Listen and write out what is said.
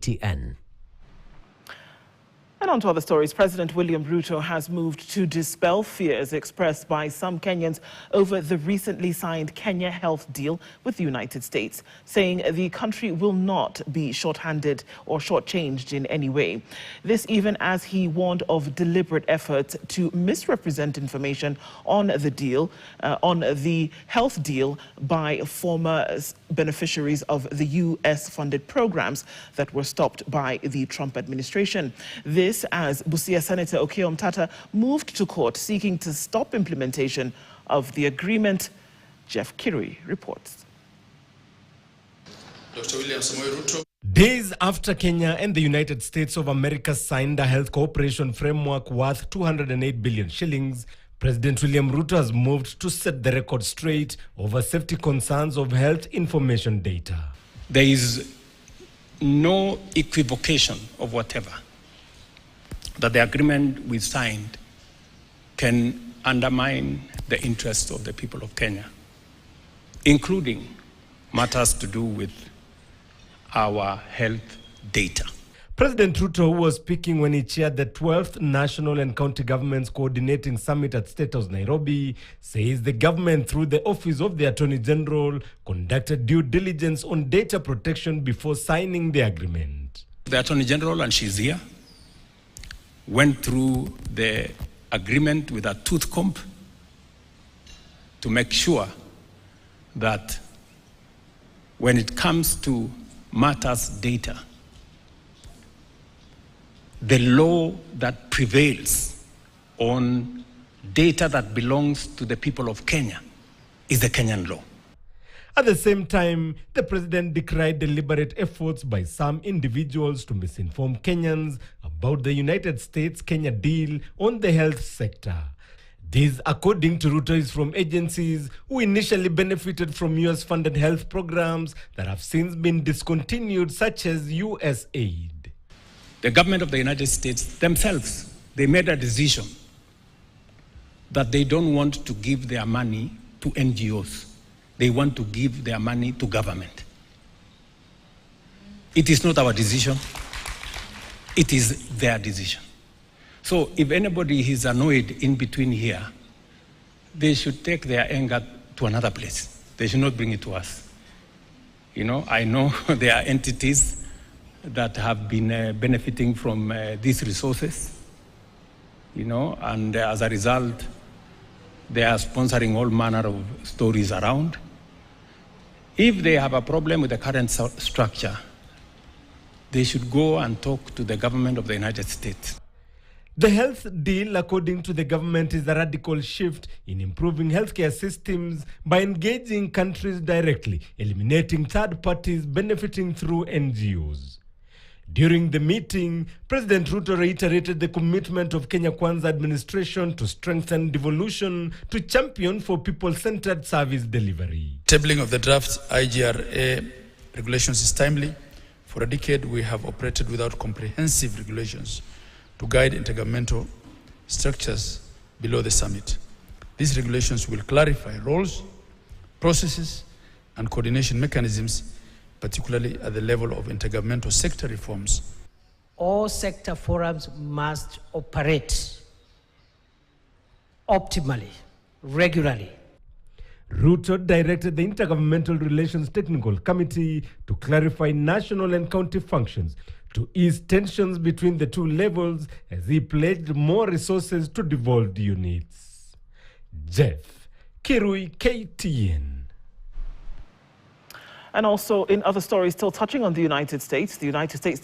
KTN. And on to other stories, President William Ruto has moved to dispel fears expressed by some Kenyans over the recently signed Kenya health deal with the United States, saying the country will not be short-handed or shortchanged in any way. This even as he warned of deliberate efforts to misrepresent information on the deal, on the health deal by former beneficiaries of the US-funded programs that were stopped by the Trump administration. This as Busia Senator Okiya Omtata moved to court seeking to stop implementation of the agreement. Jeff Kirui reports. Dr. William Ruto. Days after Kenya and the United States of America signed a health cooperation framework worth 208 billion shillings, President William Ruto has moved to set the record straight over safety concerns of health information data. There is no equivocation of whatever that the agreement we signed can undermine the interests of the people of Kenya, including matters to do with our health data. President Ruto, who was speaking when he chaired the 12th National and County Governments Coordinating Summit at State House, Nairobi, says the government, through the Office of the Attorney General, conducted due diligence on data protection before signing the agreement. The Attorney General, and she's here, went through the agreement with a tooth comb to make sure that when it comes to matters data, the law that prevails on data that belongs to the people of Kenya is the Kenyan law. At the same time, the president decried deliberate efforts by some individuals to misinform Kenyans about the United States-Kenya deal on the health sector. This, according to Ruto, is from agencies who initially benefited from US-funded health programs that have since been discontinued, such as USAID. The government of the United States themselves, they made a decision that they don't want to give their money to NGOs. They want to give their money to government. It is not our decision. It is their decision. So if anybody is annoyed in between here, they should take their anger to another place. They should not bring it to us. You know, I know there are entities that have been benefiting from these resources, you know, and as a result, they are sponsoring all manner of stories around. If they have a problem with the current structure, they should go and talk to the government of the United States. The health deal, according to the government, is a radical shift in improving healthcare systems by engaging countries directly, eliminating third parties benefiting through NGOs. During the meeting, President Ruto reiterated the commitment of Kenya Kwanza administration to strengthen devolution to champion for people-centered service delivery. Tabling of the draft IGRA regulations is timely. For a decade, we have operated without comprehensive regulations to guide intergovernmental structures below the summit. These regulations will clarify roles, processes, and coordination mechanisms, particularly at the level of intergovernmental sector reforms. All sector forums must operate optimally, regularly. Ruto directed the Intergovernmental Relations Technical Committee to clarify national and county functions, to ease tensions between the two levels as he pledged more resources to devolved units. Jeff Kirui, KTN. And also in other stories, still touching on the United States